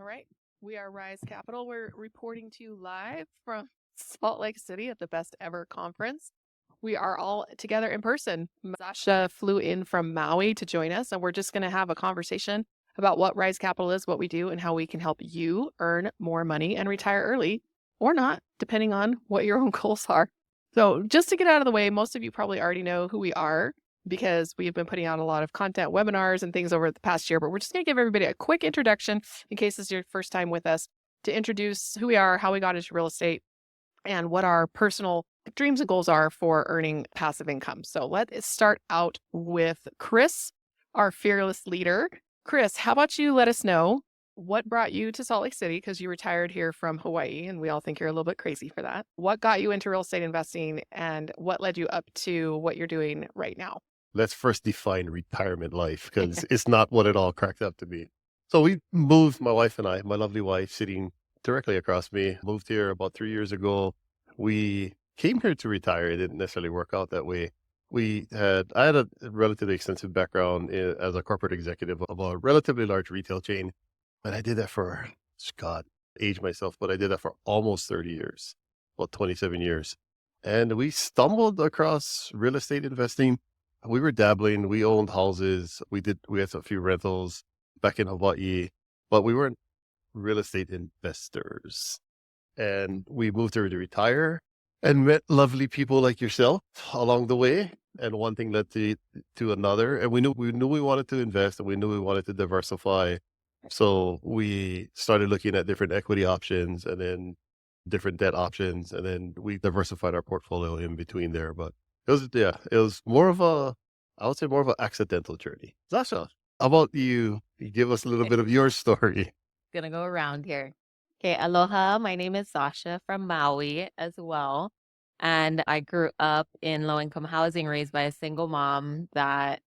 All right. We are Rise Capital. We're reporting to you live from Salt Lake City at the Best Ever Conference. We are all together in person. Zasha flew in from Maui to join us, and we're just going to have a conversation about what Rise Capital is, what we do, and how we can help you earn more money and retire early or not, depending on what your own goals are. So just to get out of the way, most of you probably already know who we are because we've been putting out a lot of content, webinars, and things over the past year, but we're just going to give everybody a quick introduction in case this is your first time with us to introduce who we are, how we got into real estate, and what our personal dreams and goals are for earning passive income. So let's start out with Chris, our fearless leader. Chris, how about you let us know what brought you to Salt Lake City, because you retired here from Hawaii, and we all think you're a little bit crazy for that. What got you into real estate investing, and what led you up to what you're doing right now? Let's first define retirement life because it's not what it all cracked up to be. So we moved, my wife and I, my lovely wife sitting directly across me, moved here about 3 years ago. We came here to retire. It didn't necessarily work out that way. I had a relatively extensive background as a corporate executive of a relatively large retail chain. And I did that for, God, age myself, but I did that for almost 30 years, about 27 years. And we stumbled across real estate investing. We were dabbling. We owned houses. We had a few rentals back in Hawaii, but we weren't real estate investors. And we moved here to retire and met lovely people like yourself along the way. And one thing led to another. And we knew we wanted to invest, and we knew we wanted to diversify. So we started looking at different equity options and then different debt options. And then we diversified our portfolio in between there. But it was more of I would say more of an accidental journey. Zasha, how about you? You give us a little bit of your story. Gonna go around here. Okay, aloha. My name is Zasha from Maui as well. And I grew up in low-income housing, raised by a single mom that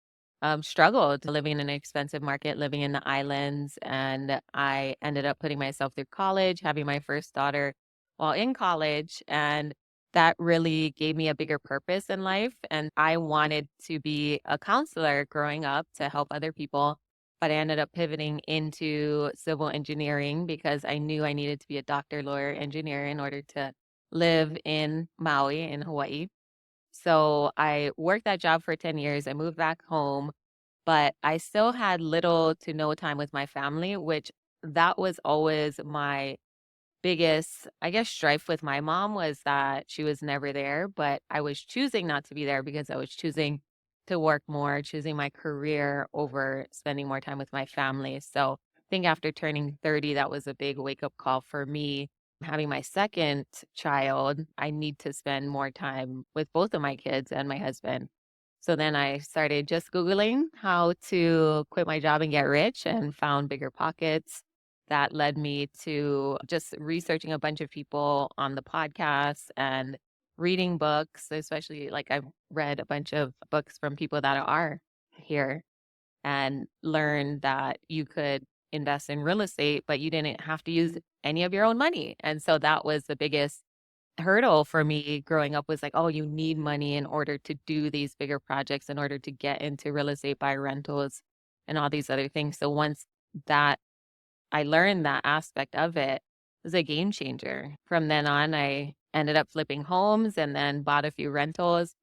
struggled living in an expensive market, living in the islands. And I ended up putting myself through college, having my first daughter while in college. And that really gave me a bigger purpose in life. And I wanted to be a counselor growing up to help other people. But I ended up pivoting into civil engineering because I knew I needed to be a doctor, lawyer, engineer in order to live in Maui in Hawaii. So I worked that job for 10 years. I moved back home, but I still had little to no time with my family, which that was always my biggest, I guess, strife with my mom was that she was never there, but I was choosing not to be there because I was choosing to work more, choosing my career over spending more time with my family. So I think after turning 30, that was a big wake up call for me. Having my second child, I need to spend more time with both of my kids and my husband. So then I started just Googling how to quit my job and get rich and found Bigger Pockets. That led me to just researching a bunch of people on the podcast and reading books, especially like I've read a bunch of books from people that are here and learned that you could invest in real estate, but you didn't have to use any of your own money. And so that was the biggest hurdle for me growing up was like, oh, you need money in order to do these bigger projects, in order to get into real estate, buy rentals, and all these other things. So once that I learned that aspect of it, was a game changer. From then on, I ended up flipping homes and then bought a few rentals.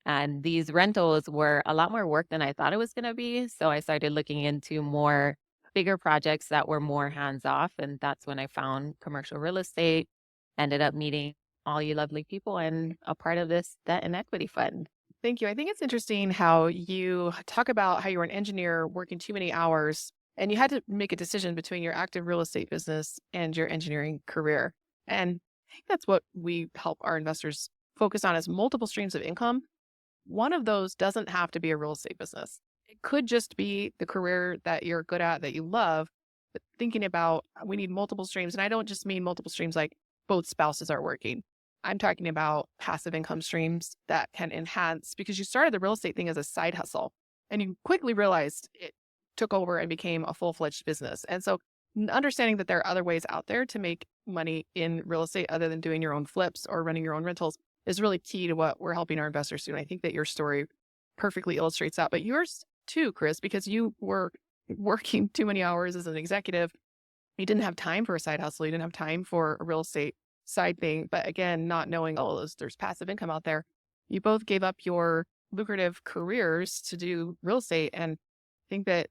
And these rentals were a lot more work than I thought it was going to be. So I started looking into more bigger projects that were more hands off. And that's when I found commercial real estate, ended up meeting all you lovely people and a part of this debt and equity fund. Thank you. I think it's interesting how you talk about how you were an engineer working too many hours and you had to make a decision between your active real estate business and your engineering career. And I think that's what we help our investors focus on is multiple streams of income. One of those doesn't have to be a real estate business. It could just be the career that you're good at, that you love, but thinking about we need multiple streams. And I don't just mean multiple streams like both spouses are working. I'm talking about passive income streams that can enhance because you started the real estate thing as a side hustle and you quickly realized it took over and became a full-fledged business. And so understanding that there are other ways out there to make money in real estate other than doing your own flips or running your own rentals is really key to what we're helping our investors do. And I think that your story perfectly illustrates that, but yours too, Chris, because you were working too many hours as an executive You didn't have time for a side hustle. You didn't have time for a real estate side thing. But again, not knowing, oh, there's passive income out there. You both gave up your lucrative careers to do real estate. And I think that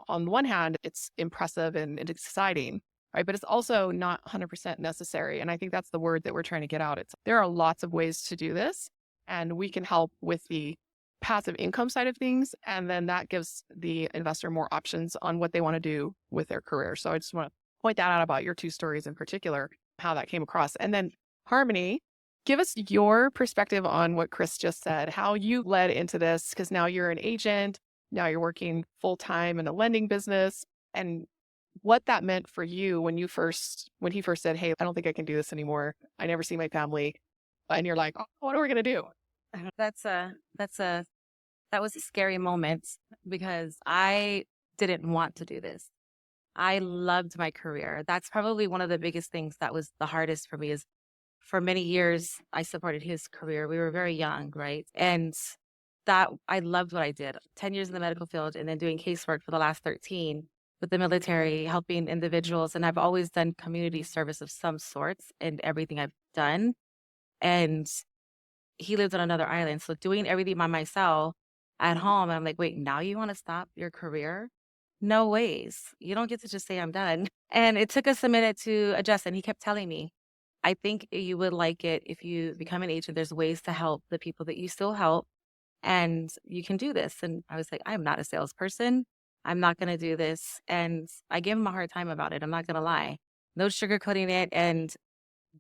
on one hand, it's impressive and it's exciting, right? But it's also not 100% necessary. And I think that's the word that we're trying to get out. There are lots of ways to do this, and we can help with the passive income side of things. And then that gives the investor more options on what they want to do with their career. So I just want to point that out about your two stories in particular, how that came across. And then Harmony, give us your perspective on what Chris just said, how you led into this, because now you're an agent, now you're working full time in a lending business, and what that meant for you when he first said, "Hey, I don't think I can do this anymore. I never see my family," and you're like, "Oh, what are we gonna do?" That was a scary moment because I didn't want to do this. I loved my career. That's probably one of the biggest things that was the hardest for me is for many years, I supported his career. We were very young, right? And that I loved what I did. 10 years in the medical field and then doing casework for the last 13 with the military, helping individuals. And I've always done community service of some sorts in everything I've done. And he lives on another island. So doing everything by myself at home, I'm like, wait, now you want to stop your career? No ways. You don't get to just say I'm done. And it took us a minute to adjust. And he kept telling me, I think you would like it if you become an agent. There's ways to help the people that you still help, and you can do this. And I was like, I'm not a salesperson. I'm not going to do this. And I gave him a hard time about it. I'm not going to lie. No sugarcoating it. And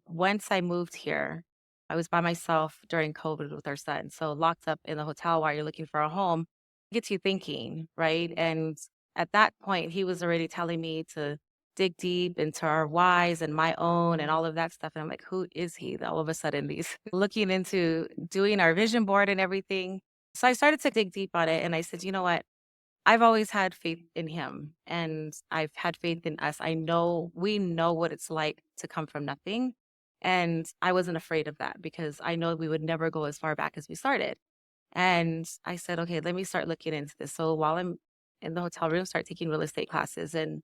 once I moved here, I was by myself during COVID with our son. So locked up in the hotel while you're looking for a home gets you thinking, right? And at that point, he was already telling me to dig deep into our whys and my own and all of that stuff. And I'm like, who is he? All of a sudden, these looking into doing our vision board and everything. So I started to dig deep on it. And I said, you know what? I've always had faith in him and I've had faith in us. We know what it's like to come from nothing. And I wasn't afraid of that because I know we would never go as far back as we started. And I said, okay, let me start looking into this. So while I'm in the hotel room, start taking real estate classes and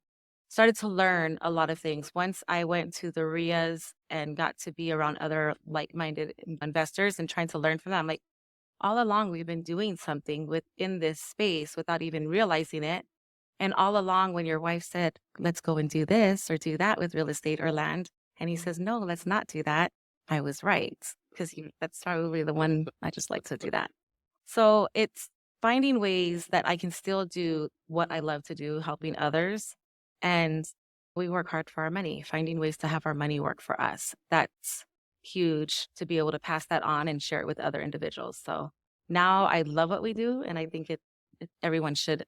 started to learn a lot of things. Once I went to the RIAs and got to be around other like-minded investors and trying to learn from them, like all along we've been doing something within this space without even realizing it. And all along when your wife said, let's go and do this or do that with real estate or land, and he says, no, let's not do that, I was right. Because that's probably the one I just like to do that. So it's finding ways that I can still do what I love to do, helping others. And we work hard for our money, finding ways to have our money work for us. That's huge to be able to pass that on and share it with other individuals. So now I love what we do. And I think everyone should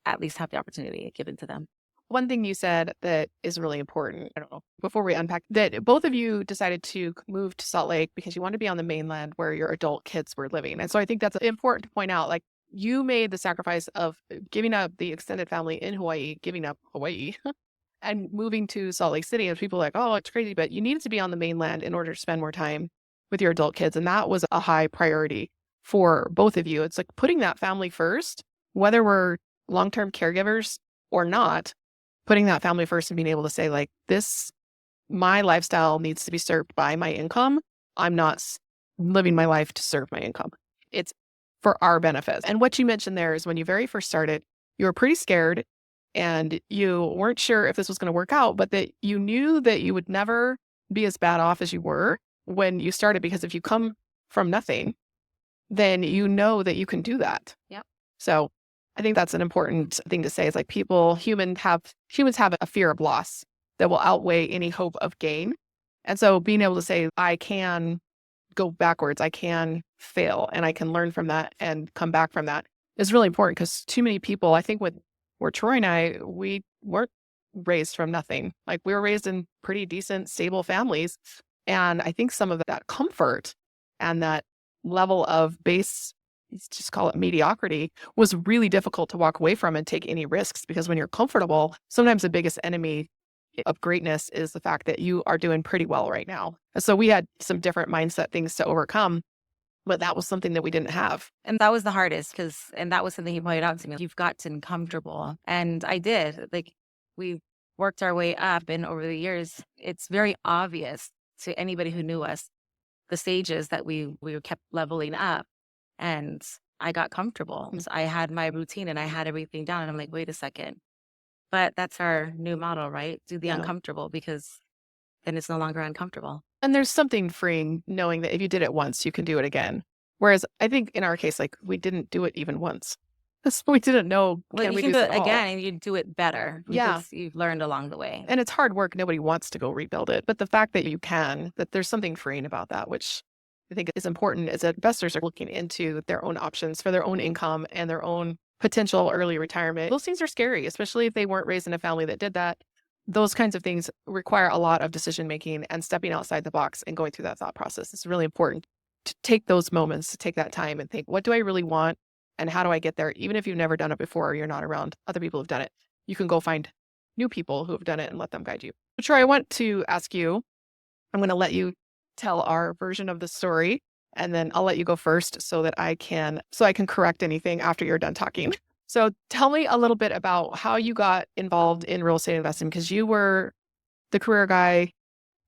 at least have the opportunity given to them. One thing you said that is really important, I don't know, before we unpack that, both of you decided to move to Salt Lake because you wanted to be on the mainland where your adult kids were living. And so I think that's important to point out. Like, you made the sacrifice of giving up the extended family in Hawaii, giving up Hawaii and moving to Salt Lake City. And people are like, oh, it's crazy, but you needed to be on the mainland in order to spend more time with your adult kids. And that was a high priority for both of you. It's like putting that family first, whether we're long-term caregivers or not, putting that family first and being able to say, like, my lifestyle needs to be served by my income. I'm not living my life to serve my income. It's for our benefits. And what you mentioned there is when you very first started, you were pretty scared and you weren't sure if this was going to work out, but that you knew that you would never be as bad off as you were when you started, because if you come from nothing, then you know that you can do that. Yep. So I think that's an important thing to say. Is like humans have a fear of loss that will outweigh any hope of gain. And so being able to say, I can go backwards, I can fail, and I can learn from that and come back from that is really important, because too many people, I think where Troy and I, we weren't raised from nothing. Like, we were raised in pretty decent, stable families. And I think some of that comfort and that level of base, let's just call it mediocrity, was really difficult to walk away from and take any risks, because when you're comfortable, sometimes the biggest enemy of greatness is the fact that you are doing pretty well right now. And so we had some different mindset things to overcome, but that was something that we didn't have. And that was the hardest and that was something he pointed out to me. You've gotten comfortable. And I did. Like, we worked our way up. And over the years, it's very obvious to anybody who knew us, the stages that we kept leveling up. And I got comfortable. So I had my routine and I had everything down. And I'm like, wait a second. But that's our new model, right? Do the Yeah. uncomfortable, because then it's no longer uncomfortable. And there's something freeing knowing that if you did it once, you can do it again. Whereas I think in our case, like, we didn't do it even once. So we didn't know, Well, can you we can do do this it at all? again and you do it better Yeah. because you've learned along the way. And it's hard work. Nobody wants to go rebuild it. But the fact that you can, that there's something freeing about that, which I think is important, is that investors are looking into their own options for their own income and their own potential early retirement. Those things are scary, especially if they weren't raised in a family that did that. Those kinds of things require a lot of decision making and stepping outside the box and going through that thought process. It's really important to take those moments, to take that time and think, what do I really want? And how do I get there? Even if you've never done it before or you're not around other people who've done it, you can go find new people who have done it and let them guide you. So Troy, I want to ask you, I'm going to let you tell our version of the story, and then I'll let you go first so that I can correct anything after you're done talking. So tell me a little bit about how you got involved in real estate investing, because you were the career guy,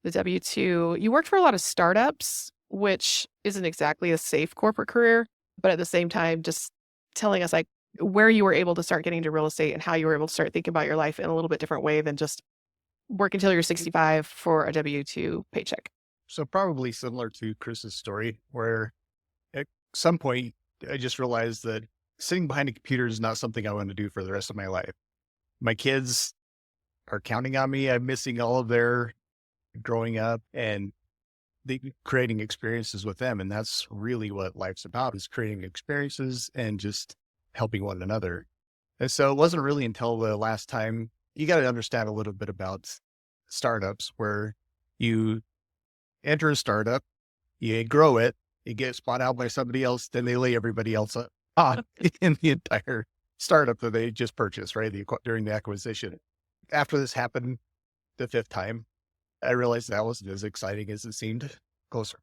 the W-2. You worked for a lot of startups, which isn't exactly a safe corporate career, but at the same time, just telling us like where you were able to start getting into real estate and how you were able to start thinking about your life in a little bit different way than just work until you're 65 for a W-2 paycheck. So probably similar to Chris's story, where at some point I just realized that sitting behind a computer is not something I want to do for the rest of my life. My kids are counting on me. I'm missing all of their growing up and creating experiences with them. And that's really what life's about, is creating experiences and just helping one another. And so it wasn't really until the last time, you got to understand a little bit about startups, where you enter a startup, you grow it, it gets bought out by somebody else, then they lay everybody else on in the entire startup that they just purchased, right? During the acquisition. After this happened the fifth time, I realized that wasn't as exciting as it seemed. Closer.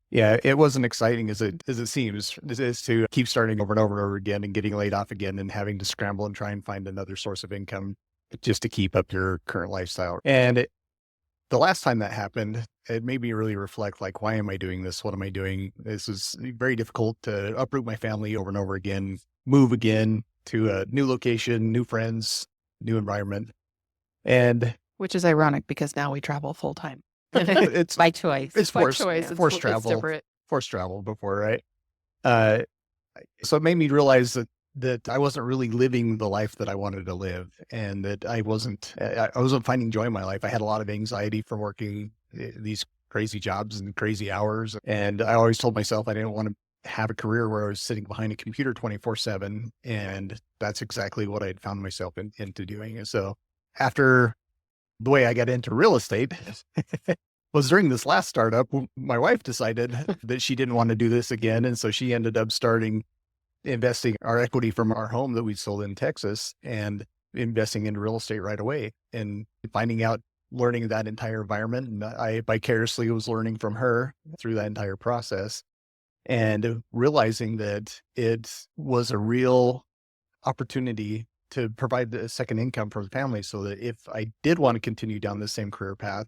Yeah, it wasn't exciting as it seems. It is to keep starting over and over and over again and getting laid off again and having to scramble and try and find another source of income just to keep up your current lifestyle. And the last time that happened, it made me really reflect, like, why am I doing this? What am I doing? This is very difficult to uproot my family over and over again, move again to a new location, new friends, new environment. And which is ironic because now we travel full time. it's by choice. It's by forced, choice. forced It's travel, different. forced travel before, right? So it made me realize that I wasn't really living the life that I wanted to live, and that I wasn't finding joy in my life. I had a lot of anxiety from working these crazy jobs and crazy hours. And I always told myself I didn't want to have a career where I was sitting behind a computer 24/7. And that's exactly what I had found myself into doing. And so after the way I got into real estate was during this last startup, my wife decided that she didn't want to do this again. And so she ended up investing our equity from our home that we sold in Texas and investing in real estate right away, and learning that entire environment. And I vicariously was learning from her through that entire process, and realizing that it was a real opportunity to provide a second income for the family, so that if I did want to continue down the same career path,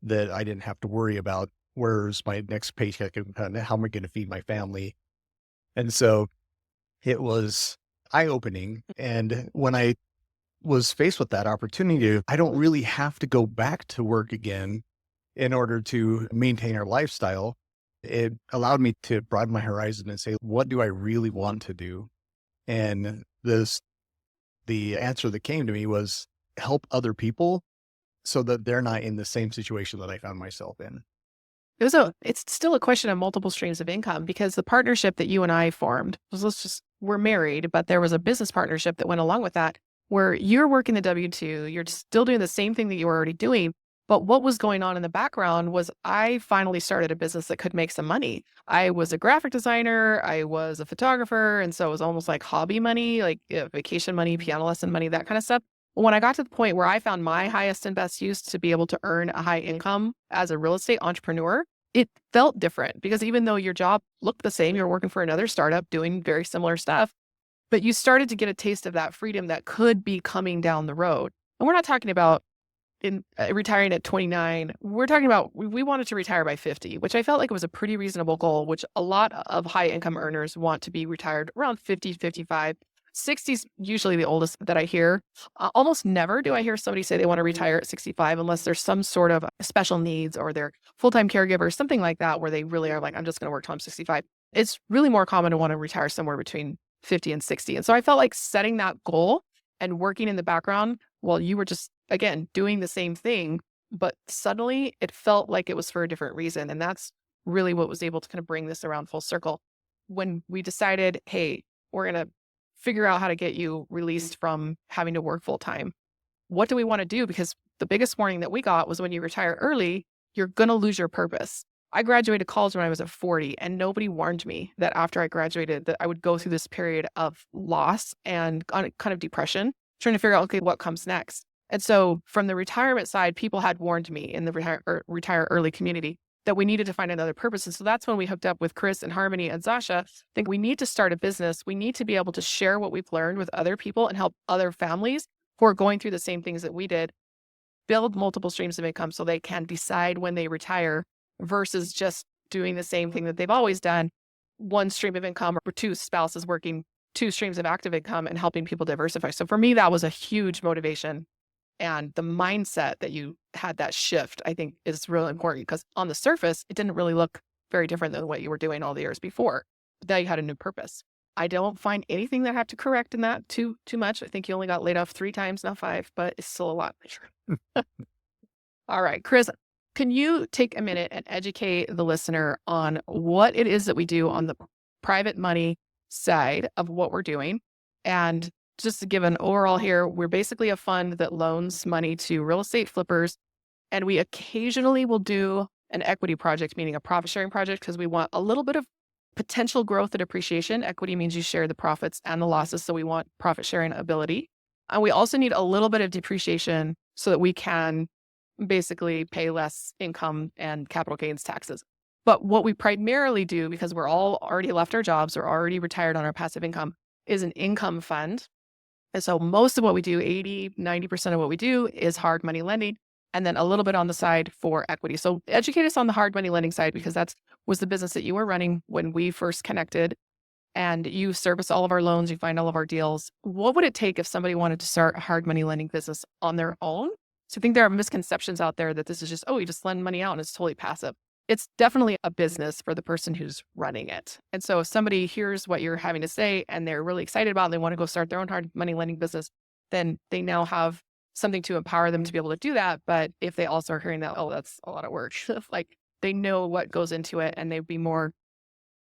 that I didn't have to worry about where's my next paycheck and how am I going to feed my family. And so it was eye-opening. And when I was faced with that opportunity, I don't really have to go back to work again in order to maintain our lifestyle. It allowed me to broaden my horizon and say, what do I really want to do? And the answer that came to me was help other people so that they're not in the same situation that I found myself in. It's still a question of multiple streams of income, because the partnership that you and I formed was, we're married, but there was a business partnership that went along with that, where you're working the W-2, you're still doing the same thing that you were already doing. But what was going on in the background was I finally started a business that could make some money. I was a graphic designer, I was a photographer. And so it was almost like hobby money, like vacation money, piano lesson money, that kind of stuff. When I got to the point where I found my highest and best use to be able to earn a high income as a real estate entrepreneur, it felt different, because even though your job looked the same, you're working for another startup doing very similar stuff, but you started to get a taste of that freedom that could be coming down the road. And we're not talking about in retiring at 29. We're talking about we wanted to retire by 50, which I felt like it was a pretty reasonable goal, which a lot of high income earners want to be retired around 50, 55. 60 is usually the oldest that I hear. Almost never do I hear somebody say they want to retire at 65 unless there's some sort of special needs or they're full-time caregivers, something like that, where they really are like, I'm just going to work till I'm 65. It's really more common to want to retire somewhere between 50 and 60. And so I felt like setting that goal and working in the background while you were just, again, doing the same thing, but suddenly it felt like it was for a different reason. And that's really what was able to kind of bring this around full circle. When we decided, hey, we're going to figure out how to get you released from having to work full time. What do we want to do? Because the biggest warning that we got was when you retire early, you're going to lose your purpose. I graduated college when I was at 40, and nobody warned me that after I graduated that I would go through this period of loss and kind of depression, trying to figure out, okay, what comes next. And so from the retirement side, people had warned me in the retire early community that we needed to find another purpose. And so that's when we hooked up with Chris and Harmony and Zasha. I think we need to start a business. We need to be able to share what we've learned with other people and help other families who are going through the same things that we did, build multiple streams of income so they can decide when they retire versus just doing the same thing that they've always done, one stream of income or two spouses working two streams of active income and helping people diversify. So for me, that was a huge motivation. And the mindset that you had that shift, I think is really important because on the surface, it didn't really look very different than what you were doing all the years before. But now you had a new purpose. I don't find anything that I have to correct in that too much. I think you only got laid off 3 times, not 5, but it's still a lot. All right, Chris, can you take a minute and educate the listener on what it is that we do on the private money side of what we're doing? And just to give an overall here, we're basically a fund that loans money to real estate flippers. And we occasionally will do an equity project, meaning a profit sharing project, because we want a little bit of potential growth and appreciation. Equity means you share the profits and the losses. So we want profit sharing ability. And we also need a little bit of depreciation so that we can basically pay less income and capital gains taxes. But what we primarily do, because we're all already left our jobs or already retired on our passive income, is an income fund. And so most of what we do, 80, 90% of what we do is hard money lending, and then a little bit on the side for equity. So educate us on the hard money lending side, because that was the business that you were running when we first connected, and you service all of our loans, you find all of our deals. What would it take if somebody wanted to start a hard money lending business on their own? So I think there are misconceptions out there that this is just, oh, you just lend money out and it's totally passive. It's definitely a business for the person who's running it. And so if somebody hears what you're having to say and they're really excited about it, and they want to go start their own hard money lending business, then they now have something to empower them to be able to do that. But if they also are hearing that, oh, that's a lot of work, like they know what goes into it and they'd be more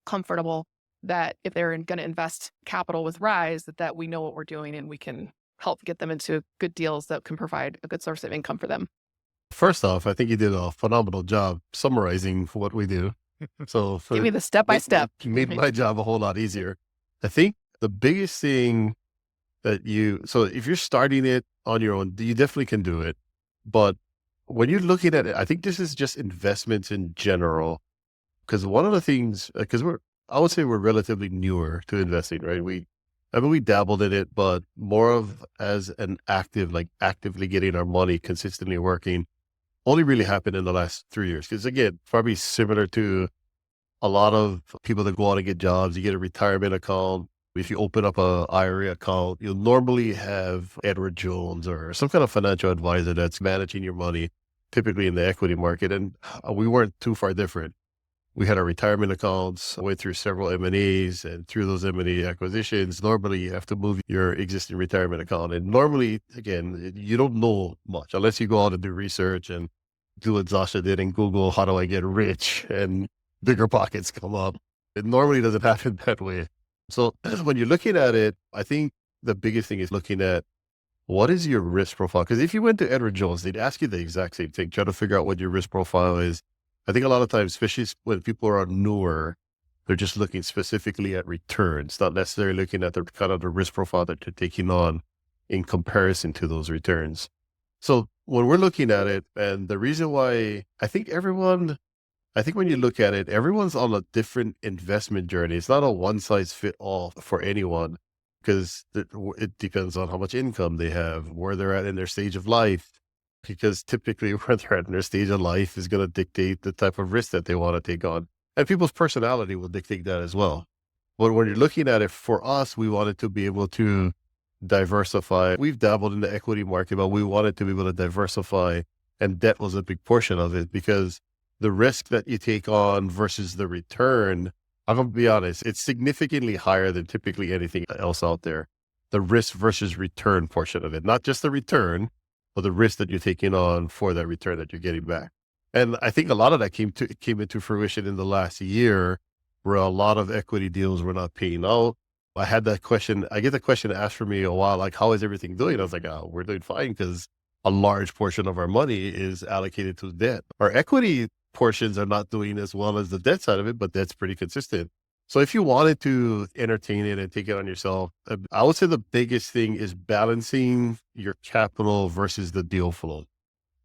comfortable that if they're going to invest capital with Rise, that we know what we're doing and we can help get them into good deals that can provide a good source of income for them. First off, I think you did a phenomenal job summarizing what we do. So Give me the step by step. Made my job a whole lot easier. I think the biggest thing so if you're starting it on your own, you definitely can do it. But when you're looking at it, I think this is just investments in general. Because one of the things, because I would say we're relatively newer to investing, right? We dabbled in it, but more of as an actively getting our money consistently working only really happened in the last 3 years. Because again, probably similar to a lot of people that go out and get jobs, you get a retirement account. If you open up a IRA account, you'll normally have Edward Jones or some kind of financial advisor that's managing your money, typically in the equity market. And we weren't too far different. We had our retirement accounts, went through several M&As, and through those M&A acquisitions, normally you have to move your existing retirement account. And normally, again, you don't know much unless you go out and do research and do what Zasha did and Google, how do I get rich? And bigger pockets come up. It normally doesn't happen that way. So when you're looking at it, I think the biggest thing is looking at what is your risk profile? Because if you went to Edward Jones, they'd ask you the exact same thing, try to figure out what your risk profile is. I think a lot of times, especially when people are newer, they're just looking specifically at returns, not necessarily looking at the kind of the risk profile that they're taking on in comparison to those returns. So when we're looking at it, and the reason why I think when you look at it, everyone's on a different investment journey. It's not a one size fit all for anyone, because it depends on how much income they have, where they're at in their stage of life. because typically when they're at their stage of life is going to dictate the type of risk that they want to take on. And people's personality will dictate that as well. But when you're looking at it, for us, we wanted to be able to diversify. We've dabbled in the equity market, but we wanted to be able to diversify. And debt was a big portion of it because the risk that you take on versus the return, I'm going to be honest, it's significantly higher than typically anything else out there. The risk versus return portion of it, not just the return, but the risk that you're taking on for that return that you're getting back. And I think a lot of that came into fruition in the last year, where a lot of equity deals were not paying out. I get the question asked for me a while, like, how is everything doing? I was like, oh, we're doing fine because a large portion of our money is allocated to debt. Our equity portions are not doing as well as the debt side of it, but that's pretty consistent. So if you wanted to entertain it and take it on yourself, I would say the biggest thing is balancing your capital versus the deal flow.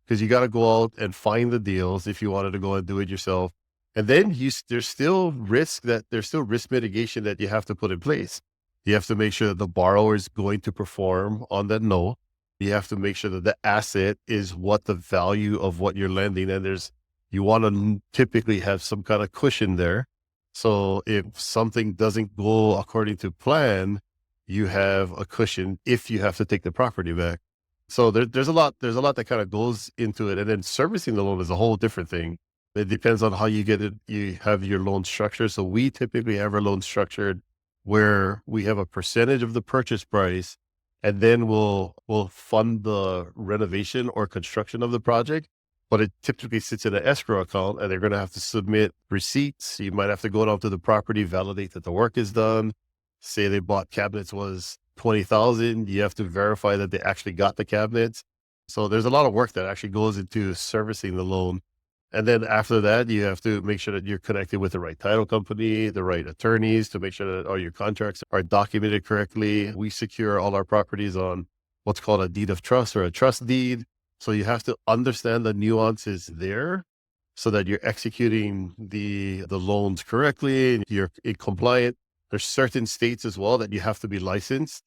Because you got to go out and find the deals if you wanted to go and do it yourself. And then there's still risk mitigation that you have to put in place. You have to make sure that the borrower is going to perform on that note. You have to make sure that the asset is what the value of what you're lending. And you want to typically have some kind of cushion there. So if something doesn't go according to plan, you have a cushion if you have to take the property back. So there's a lot that kind of goes into it. And then servicing the loan is a whole different thing. It depends on how you get it. You have your loan structured. So we typically have our loan structured where we have a percentage of the purchase price, and then we'll fund the renovation or construction of the project. But it typically sits in an escrow account, and they're going to have to submit receipts. You might have to go down to the property, validate that the work is done. Say they bought cabinets was $20,000. You have to verify that they actually got the cabinets. So there's a lot of work that actually goes into servicing the loan. And then after that, you have to make sure that you're connected with the right title company, the right attorneys to make sure that all your contracts are documented correctly. We secure all our properties on what's called a deed of trust or a trust deed. So you have to understand the nuances there so that you're executing the loans correctly and you're compliant. There's certain states as well that you have to be licensed.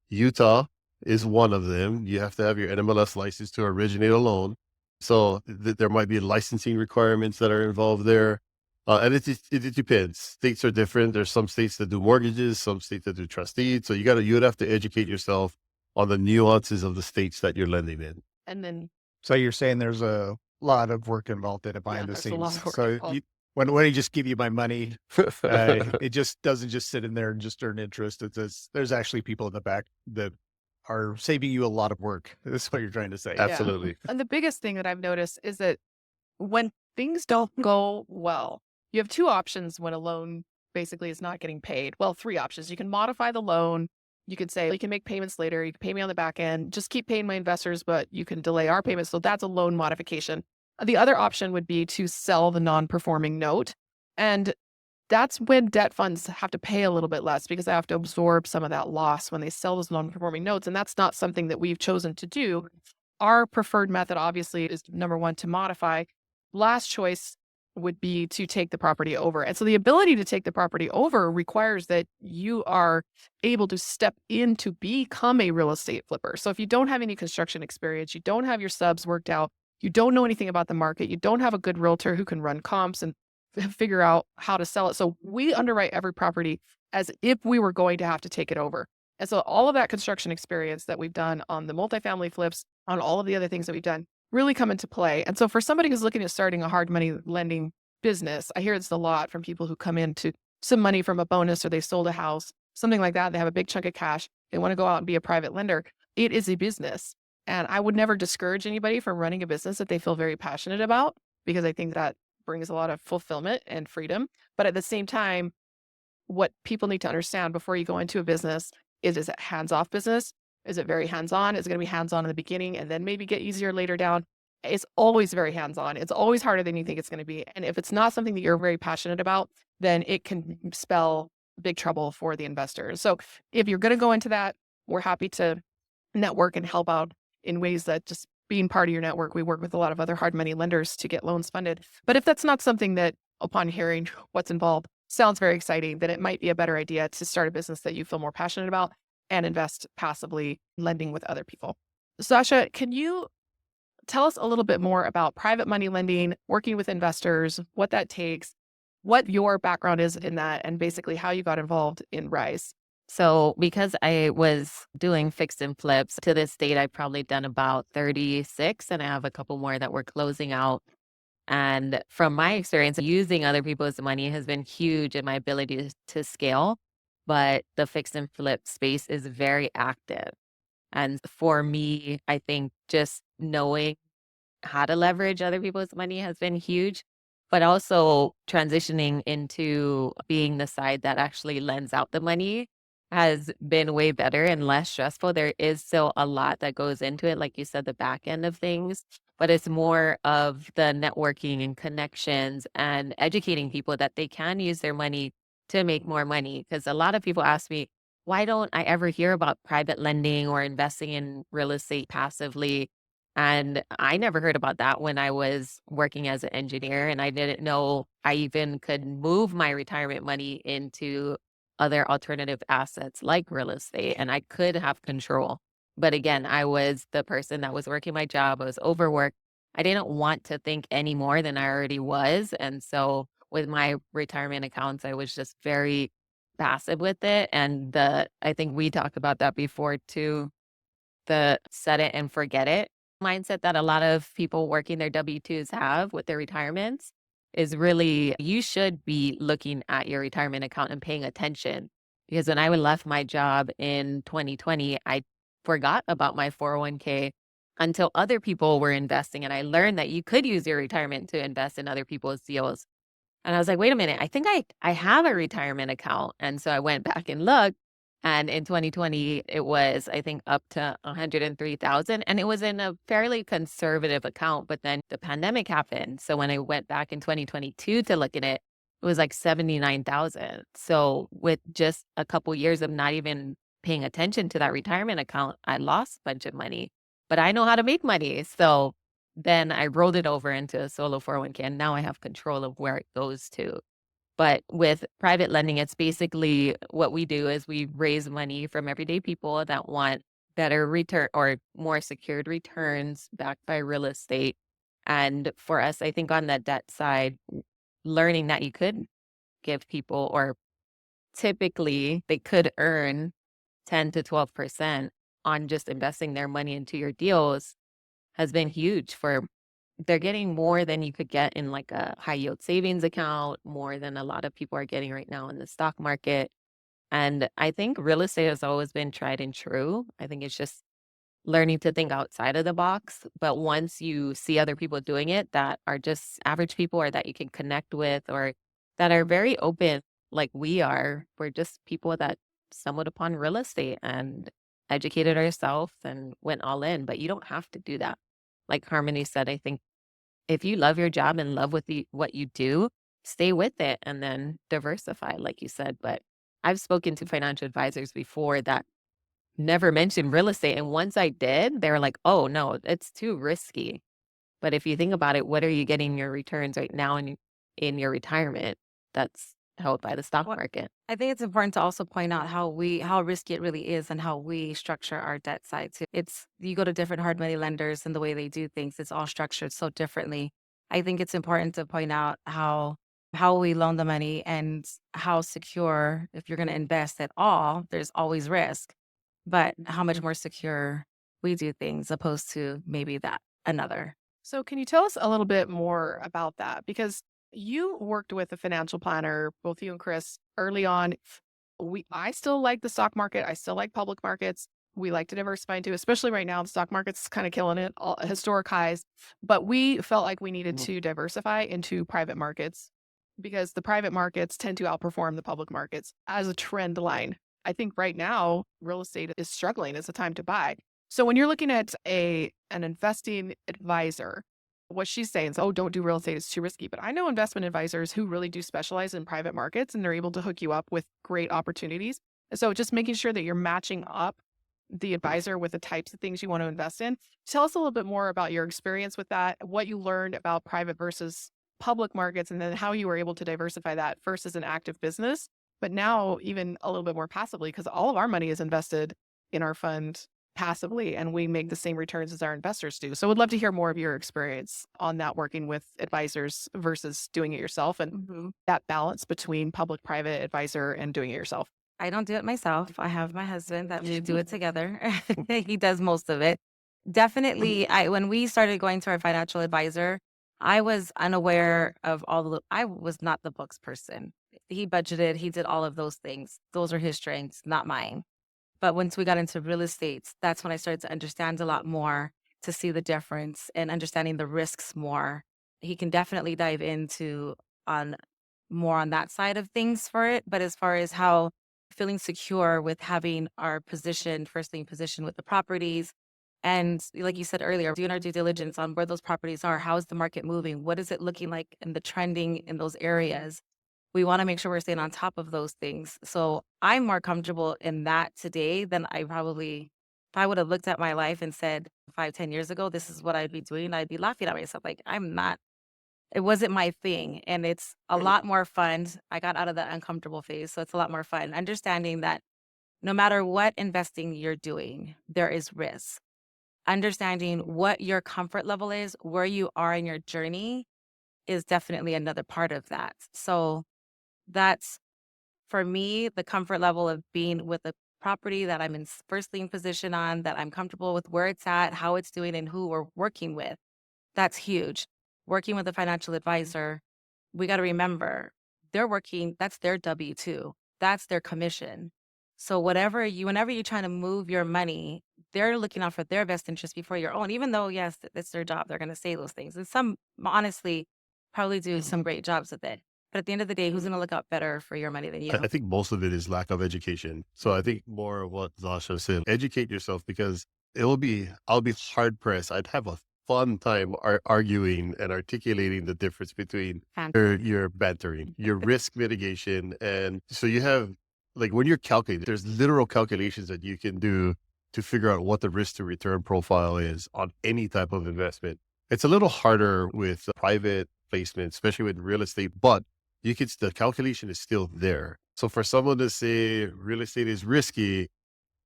Utah is one of them. You have to have your NMLS license to originate a loan. So there might be licensing requirements that are involved there. And it depends. States are different. There's some states that do mortgages, some states that do trust deeds. So you would have to educate yourself on the nuances of the states that you're lending in. And then, So you're saying there's a lot of work involved in it behind the there's a lot scenes. of work So involved. when I just give you my money, it just doesn't just sit in there and just earn interest. There's actually people in the back that are saving you a lot of work. That's what you're trying to say. Absolutely. And the biggest thing that I've noticed is that when things don't go well, you have two options when a loan basically is not getting paid. Well, three options. You can modify the loan. You could say, you can make payments later. You can pay me on the back end. Just keep paying my investors, but you can delay our payments. So that's a loan modification. The other option would be to sell the non-performing note. And that's when debt funds have to pay a little bit less because they have to absorb some of that loss when they sell those non-performing notes. And that's not something that we've chosen to do. Our preferred method, obviously, is number one, to modify. Last choice would be to take the property over. And so the ability to take the property over requires that you are able to step in to become a real estate flipper. So if you don't have any construction experience, you don't have your subs worked out, you don't know anything about the market, you don't have a good realtor who can run comps and figure out how to sell it. So we underwrite every property as if we were going to have to take it over. And so all of that construction experience that we've done on the multifamily flips, on all of the other things that we've done, really come into play. And so for somebody who's looking at starting a hard money lending business, I hear this a lot from people who come into some money from a bonus or they sold a house, something like that. They have a big chunk of cash. They want to go out and be a private lender. It is a business. And I would never discourage anybody from running a business that they feel very passionate about, because I think that brings a lot of fulfillment and freedom. But at the same time, what people need to understand before you go into a business is it hands-off business? Is it very hands-on? Is it going to be hands-on in the beginning and then maybe get easier later down? It's always very hands-on. It's always harder than you think it's going to be. And if it's not something that you're very passionate about, then it can spell big trouble for the investors. So if you're going to go into that, we're happy to network and help out in ways that just being part of your network. We work with a lot of other hard money lenders to get loans funded. But if that's not something that, upon hearing what's involved, sounds very exciting, then it might be a better idea to start a business that you feel more passionate about and invest passively lending with other people. Zasha, can you tell us a little bit more about private money lending, working with investors, what that takes, what your background is in that, and basically how you got involved in Rise. So because I was doing fix and flips, to this date, I've probably done about 36, and I have a couple more that we're closing out. And from my experience, using other people's money has been huge in my ability to scale. But the fix and flip space is very active. And for me, I think just knowing how to leverage other people's money has been huge, but also transitioning into being the side that actually lends out the money has been way better and less stressful. There is still a lot that goes into it, like you said, the back end of things, but it's more of the networking and connections and educating people that they can use their money to make more money. Because a lot of people ask me, why don't I ever hear about private lending or investing in real estate passively? And I never heard about that when I was working as an engineer, and I didn't know I even could move my retirement money into other alternative assets like real estate, and I could have control. But again, I was the person that was working my job, I was overworked. I didn't want to think any more than I already was. And so with my retirement accounts, I was just very passive with it. And I think we talked about that before too, the set it and forget it mindset that a lot of people working their W-2s have with their retirements is really, you should be looking at your retirement account and paying attention. Because when I left my job in 2020, I forgot about my 401k until other people were investing. And I learned that you could use your retirement to invest in other people's deals. And I was like, wait a minute, I think I have a retirement account. And so I went back and looked. And in 2020, it was, I think, up to 103,000. And it was in a fairly conservative account. But then the pandemic happened. So when I went back in 2022 to look at it, it was like 79,000. So with just a couple years of not even paying attention to that retirement account, I lost a bunch of money. But I know how to make money. So then I rolled it over into a solo 401k, and now I have control of where it goes to. But with private lending, it's basically what we do is we raise money from everyday people that want better return or more secured returns backed by real estate. And for us, I think on the debt side, learning that you could give people, or typically they could earn 10 to 12% on just investing their money into your deals has been huge. For they're getting more than you could get in like a high yield savings account, more than a lot of people are getting right now in the stock market. And I think real estate has always been tried and true. I think it's just learning to think outside of the box. But once you see other people doing it that are just average people, or that you can connect with, or that are very open like we are, we're just people that stumbled upon real estate and educated ourselves and went all in. But you don't have to do that. Like Harmony said, I think if you love your job and love what you do, stay with it and then diversify, like you said. But I've spoken to financial advisors before that never mentioned real estate. And once I did, they were like, oh, no, it's too risky. But if you think about it, what are you getting your returns right now in your retirement? That's held by the stock market. I think it's important to also point out how risky it really is and how we structure our debt side too. You go to different hard money lenders and the way they do things, it's all structured so differently. I think it's important to point out how we loan the money and how secure, if you're going to invest at all, there's always risk, but how much more secure we do things opposed to maybe that another. So can you tell us a little bit more about that? Because you worked with a financial planner, both you and Chris, early on. I still like the stock market. I still like public markets. We like to diversify into, especially right now, the stock market's kind of killing it, all historic highs. But we felt like we needed to diversify into private markets because the private markets tend to outperform the public markets as a trend line. I think right now, real estate is struggling. It's a time to buy. So when you're looking at an investing advisor, what she's saying is, oh, don't do real estate, it's too risky. But I know investment advisors who really do specialize in private markets, and they're able to hook you up with great opportunities. So just making sure that you're matching up the advisor with the types of things you want to invest in. Tell us a little bit more about your experience with that, what you learned about private versus public markets, and then how you were able to diversify that first as an active business, but now even a little bit more passively, because all of our money is invested in our fund passively, and we make the same returns as our investors do. So, would love to hear more of your experience on that, working with advisors versus doing it yourself, and that balance between public-private advisor and doing it yourself. I don't do it myself. I have my husband that we do it together. He does most of it. Definitely, when we started going to our financial advisor, I was unaware of I was not the books person. He budgeted, he did all of those things. Those are his strengths, not mine. But once we got into real estate, that's when I started to understand a lot more, to see the difference and understanding the risks more. He can definitely dive into on more on that side of things for it. But as far as how feeling secure with having our position, first lien position with the properties, and like you said earlier, doing our due diligence on where those properties are, how is the market moving, what is it looking like in the trending in those areas. We want to make sure we're staying on top of those things. So I'm more comfortable in that today than I probably, if I would have looked at my life and said 5, 10 years ago, this is what I'd be doing, I'd be laughing at myself. Like, I'm not, it wasn't my thing. And it's a lot more fun. I got out of that uncomfortable phase. So it's a lot more fun. Understanding that no matter what investing you're doing, there is risk. Understanding what your comfort level is, where you are in your journey, is definitely another part of that. So that's, for me, the comfort level of being with a property that I'm in first lien position on, that I'm comfortable with where it's at, how it's doing, and who we're working with. That's huge. Working with a financial advisor, we got to remember they're working, that's their W-2, that's their commission. So whenever you're trying to move your money, they're looking out for their best interest before your own, even though, yes, it's their job. They're going to say those things. And some, honestly, probably do some great jobs with it. But at the end of the day, who's going to look out better for your money than you? I think most of it is lack of education. So I think more of what Zasha said, educate yourself, because I'll be hard pressed. I'd have a fun time arguing and articulating the difference between your bantering, your risk mitigation. And so you have, like, when you're calculating, there's literal calculations that you can do to figure out what the risk to return profile is on any type of investment. It's a little harder with private placement, especially with real estate, but the calculation is still there. So for someone to say real estate is risky,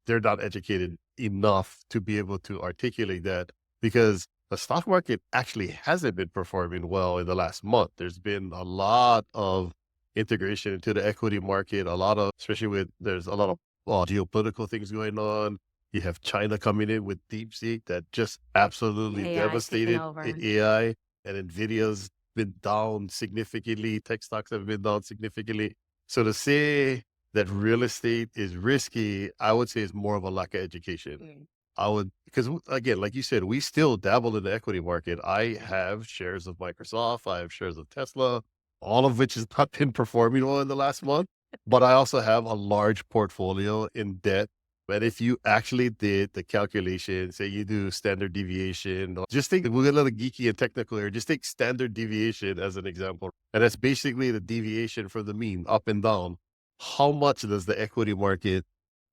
they're not educated enough to be able to articulate that, because the stock market actually hasn't been performing well in the last month. There's been a lot of integration into the equity market, there's a lot of geopolitical things going on. You have China coming in with DeepSeek that just absolutely AI taking devastated over. AI, and Nvidia's been down significantly. Tech stocks have been down significantly. So to say that real estate is risky, I would say is more of a lack of education. Because again, like you said, we still dabble in the equity market. I have shares of Microsoft, I have shares of Tesla, all of which has not been performing well in the last month. But I also have a large portfolio in debt. But if you actually did the calculation, say you do standard deviation, just think, we'll get a little geeky and technical here, just take standard deviation as an example. And that's basically the deviation from the mean, up and down. How much does the equity market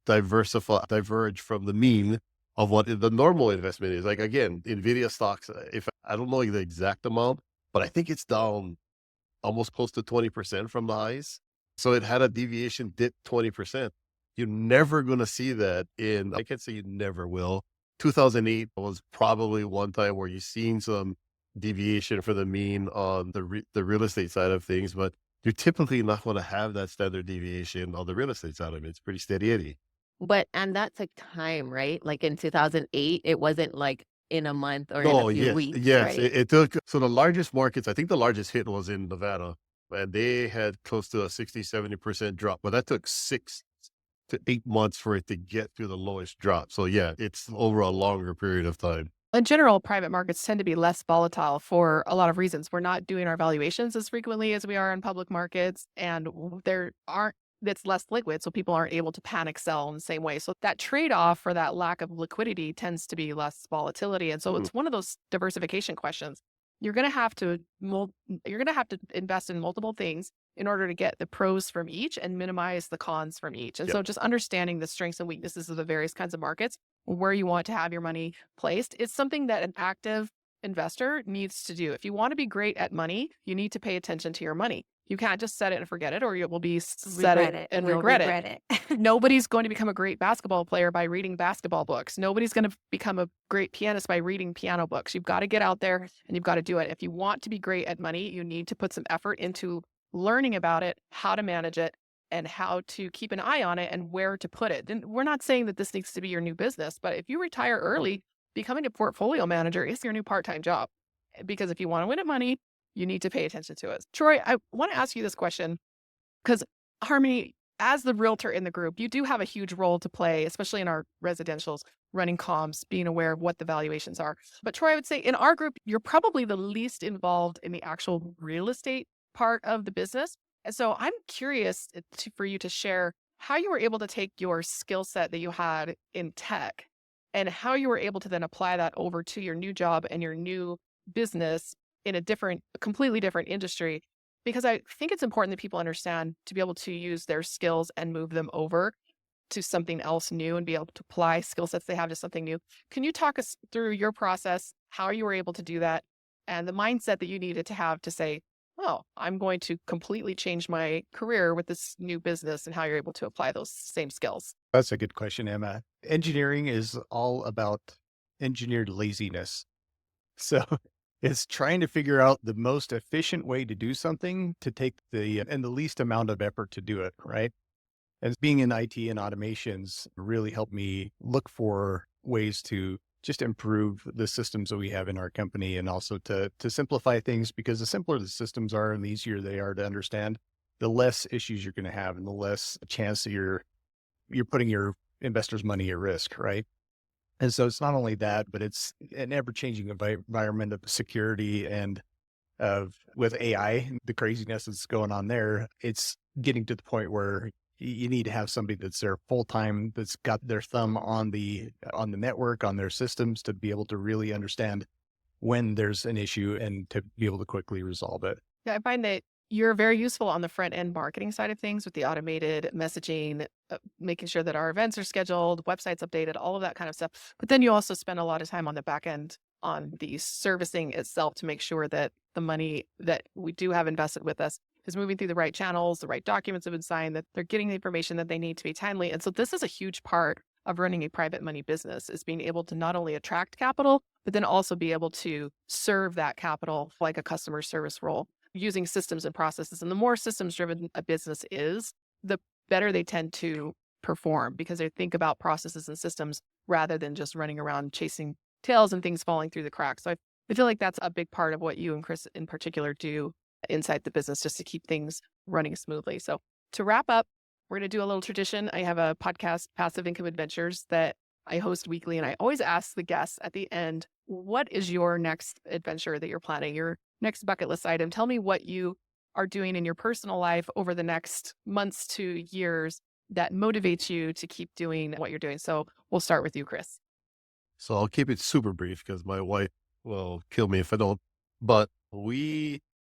diverge from the mean of what the normal investment is? Like, again, Nvidia stocks, if I don't know the exact amount, but I think it's down almost close to 20% from the highs. So it had a deviation dip 20%. You're never going to see that I can't say you never will. 2008 was probably one time where you've seen some deviation from the mean on the real estate side of things, but you're typically not going to have that standard deviation on the real estate side of it. It's pretty steady Eddie. And that took time, right? Like in 2008, it wasn't like in a month or in No, a few yes, weeks, yes. right? It took, so the largest markets, I think the largest hit was in Nevada, and they had close to a 60-70% drop, but that took 6 to 8 months for it to get to the lowest drop. So yeah, it's over a longer period of time. In general, private markets tend to be less volatile for a lot of reasons. We're not doing our valuations as frequently as we are in public markets, and it's less liquid, so people aren't able to panic sell in the same way. So that trade-off for that lack of liquidity tends to be less volatility. And so it's one of those diversification questions. You're going to have to invest in multiple things in order to get the pros from each and minimize the cons from each. And so just understanding the strengths and weaknesses of the various kinds of markets, where you want to have your money placed, is something that an active investor needs to do. If you want to be great at money, you need to pay attention to your money. You can't just set it and forget it, or you will be set Regret it it. and We'll regret it. regret it. Nobody's going to become a great basketball player by reading basketball books. Nobody's going to become a great pianist by reading piano books. You've got to get out there and you've got to do it. If you want to be great at money, you need to put some effort into learning about it, how to manage it, and how to keep an eye on it and where to put it. And we're not saying that this needs to be your new business, but if you retire early, becoming a portfolio manager is your new part-time job. Because if you want to win at money, you need to pay attention to it. Troy, I want to ask you this question because Harmony, as the realtor in the group, you do have a huge role to play, especially in our residentials, running comps, being aware of what the valuations are. But Troy, I would say in our group, you're probably the least involved in the actual real estate part of the business. And so I'm curious for you to share how you were able to take your skill set that you had in tech and how you were able to then apply that over to your new job and your new business in a completely different industry. Because I think it's important that people understand to be able to use their skills and move them over to something else new and be able to apply skill sets they have to something new. Can you talk us through your process, how you were able to do that, and the mindset that you needed to have to say, oh, I'm going to completely change my career with this new business, and how you're able to apply those same skills? That's a good question, Emma. Engineering is all about engineered laziness. So it's trying to figure out the most efficient way to do something to take the least amount of effort to do it, right? And being in IT and automations really helped me look for ways to just improve the systems that we have in our company, and also to simplify things, because the simpler the systems are and the easier they are to understand, the less issues you're going to have and the less chance that you're putting your investors' money at risk, right? And so it's not only that, but it's an ever-changing environment of security and with AI, the craziness that's going on there. It's getting to the point where you need to have somebody that's there full time, that's got their thumb on the network, on their systems, to be able to really understand when there's an issue and to be able to quickly resolve it. Yeah, I find that you're very useful on the front end marketing side of things with the automated messaging, making sure that our events are scheduled, websites updated, all of that kind of stuff. But then you also spend a lot of time on the back end on the servicing itself to make sure that the money that we do have invested with us is moving through the right channels, the right documents have been signed, that they're getting the information that they need to be timely. And so this is a huge part of running a private money business, is being able to not only attract capital, but then also be able to serve that capital like a customer service role, using systems and processes. And the more systems driven a business is, the better they tend to perform, because they think about processes and systems rather than just running around chasing tails and things falling through the cracks. So I feel like that's a big part of what you and Chris in particular do inside the business, just to keep things running smoothly. So to wrap up, we're going to do a little tradition. I have a podcast, Passive Income Adventures, that I host weekly. And I always ask the guests at the end, what is your next adventure that you're planning, your next bucket list item? Tell me what you are doing in your personal life over the next months to years that motivates you to keep doing what you're doing. So we'll start with you, Chris. So I'll keep it super brief because my wife will kill me if I don't. But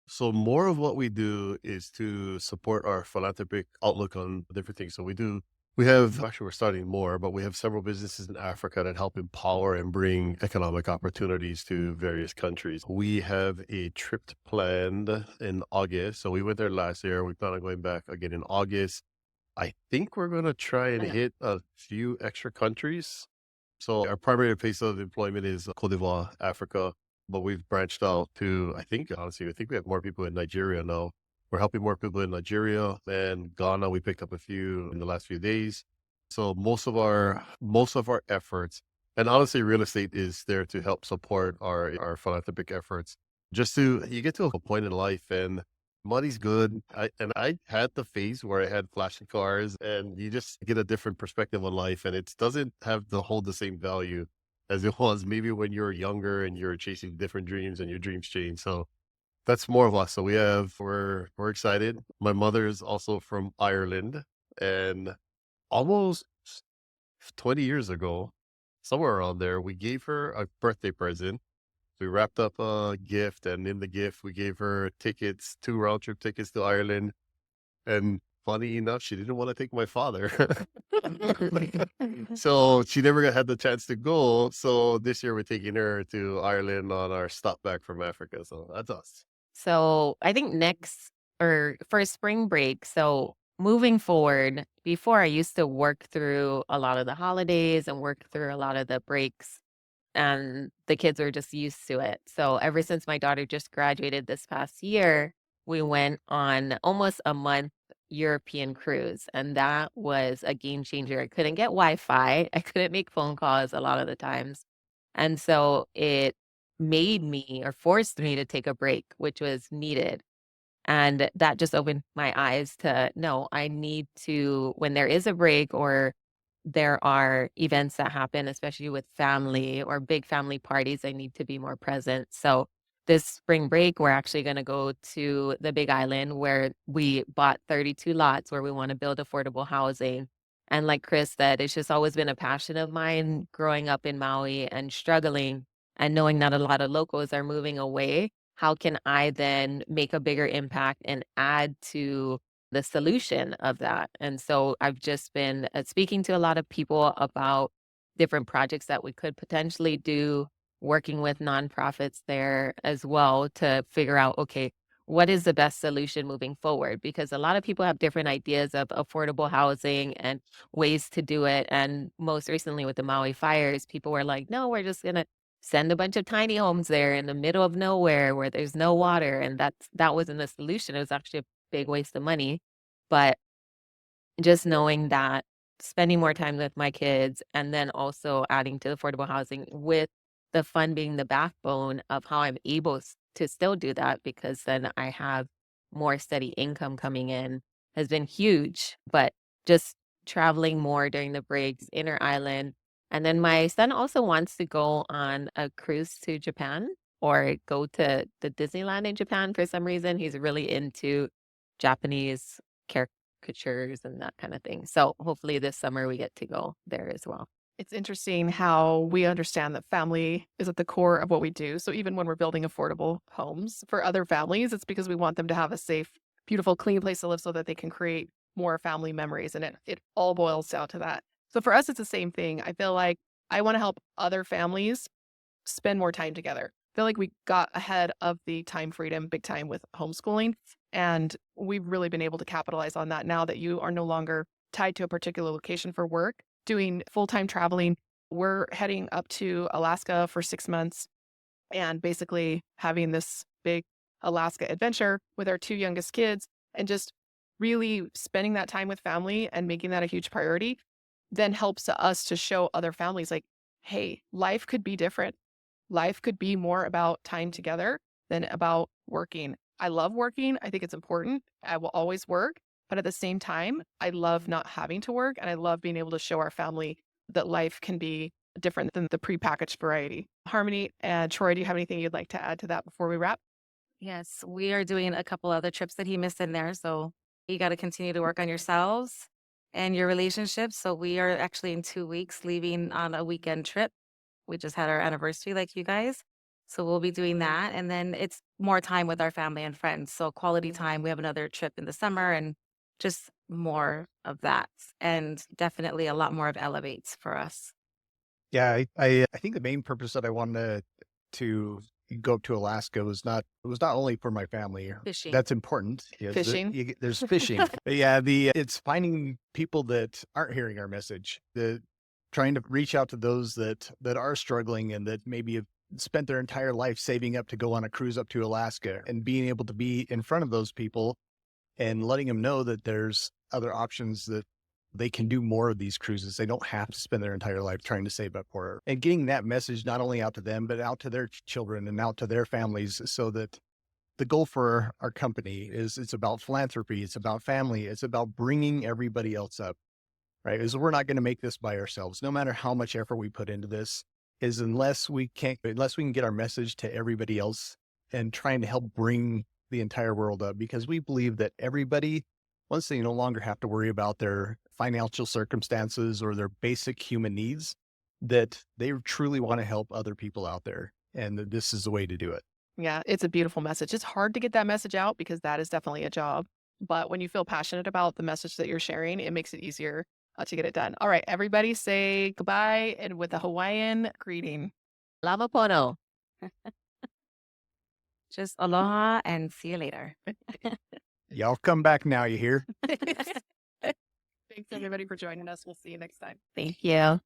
so more of what we do is to support our philanthropic outlook on different things. So we're starting more, but we have several businesses in Africa that help empower and bring economic opportunities to various countries. We have a trip planned in August. So we went there last year. We plan on going back again in August. I think we're going to try and hit a few extra countries. So our primary place of employment is Cote d'Ivoire, Africa, but we've branched out to, I think we have more people in Nigeria now. We're helping more people in Nigeria and Ghana. We picked up a few in the last few days. So most of our efforts, and honestly, real estate is there to help support our philanthropic efforts. You get to a point in life and money's good. I had the phase where I had flashy cars, and you just get a different perspective on life, and it doesn't have to hold the same value as it was maybe when you were younger and you're chasing different dreams and your dreams change. So that's more of us. So we're excited. My mother is also from Ireland, and almost 20 years ago, somewhere around there, we gave her a birthday present. We wrapped up a gift, and in the gift, we gave her tickets, 2 round trip tickets to Ireland. And funny enough, she didn't want to take my father. So she never had the chance to go. So this year we're taking her to Ireland on our stop back from Africa. So that's us. So I think next or for spring break. So moving forward, before I used to work through a lot of the holidays and work through a lot of the breaks, and the kids were just used to it. So ever since my daughter just graduated this past year, we went on almost a month European cruise, and that was a game changer. I couldn't get Wi-Fi. I couldn't make phone calls a lot of the times. And so it made me or forced me to take a break, which was needed. And that just opened my eyes to no, I need to, when there is a break or there are events that happen, especially with family or big family parties, I need to be more present. So this spring break, we're actually going to go to the Big Island where we bought 32 lots where we want to build affordable housing. And like Chris said, it's just always been a passion of mine growing up in Maui and struggling and knowing that a lot of locals are moving away. How can I then make a bigger impact and add to the solution of that? And so I've just been speaking to a lot of people about different projects that we could potentially do, working with nonprofits there as well to figure out, okay, what is the best solution moving forward? Because a lot of people have different ideas of affordable housing and ways to do it. And most recently with the Maui fires, people were like, no, we're just going to send a bunch of tiny homes there in the middle of nowhere where there's no water. And that wasn't the solution. It was actually a big waste of money. But just knowing that spending more time with my kids and then also adding to affordable housing with the fund being the backbone of how I'm able to still do that, because then I have more steady income coming in, has been huge. But just traveling more during the breaks, inner island. And then my son also wants to go on a cruise to Japan or go to the Disneyland in Japan for some reason. He's really into Japanese caricatures and that kind of thing. So hopefully this summer we get to go there as well. It's interesting how we understand that family is at the core of what we do. So even when we're building affordable homes for other families, it's because we want them to have a safe, beautiful, clean place to live so that they can create more family memories. And it all boils down to that. So for us, it's the same thing. I feel like I want to help other families spend more time together. I feel like we got ahead of the time freedom big time with homeschooling. And we've really been able to capitalize on that now that you are no longer tied to a particular location for work, doing full-time traveling. We're heading up to Alaska for 6 months and basically having this big Alaska adventure with our 2 youngest kids and just really spending that time with family and making that a huge priority then helps us to show other families like, hey, life could be different. Life could be more about time together than about working. I love working. I think it's important. I will always work. But at the same time, I love not having to work. And I love being able to show our family that life can be different than the prepackaged variety. Harmony and Troy, do you have anything you'd like to add to that before we wrap? Yes, we are doing a couple other trips that he missed in there. So you got to continue to work on yourselves and your relationships. So we are actually in 2 weeks leaving on a weekend trip. We just had our anniversary like you guys. So we'll be doing that. And then it's more time with our family and friends. So quality time. We have another trip in the summer and just more of that. And definitely a lot more of elevates for us. Yeah, I think the main purpose that I wanted to go up to Alaska was not only for my family. Fishing. That's important. Yes, Fishing. there's fishing. But yeah, it's finding people that aren't hearing our message. Trying to reach out to those that are struggling and that maybe have spent their entire life saving up to go on a cruise up to Alaska, and being able to be in front of those people and letting them know that there's other options, that they can do more of these cruises. They don't have to spend their entire life trying to save up for it. And getting that message not only out to them, but out to their children and out to their families, so that the goal for our company is it's about philanthropy. It's about family. It's about bringing everybody else up, right? Is we're not going to make this by ourselves, no matter how much effort we put into this, is unless we can get our message to everybody else and trying to help bring the entire world up, because we believe that everybody, once they no longer have to worry about their financial circumstances or their basic human needs, that they truly want to help other people out there. And that this is the way to do it. Yeah, it's a beautiful message. It's hard to get that message out because that is definitely a job. But when you feel passionate about the message that you're sharing, it makes it easier to get it done. All right, everybody say goodbye and with a Hawaiian greeting. Lama pono. Just aloha and see you later. Y'all come back now, you hear? Thanks everybody for joining us. We'll see you next time. Thank you.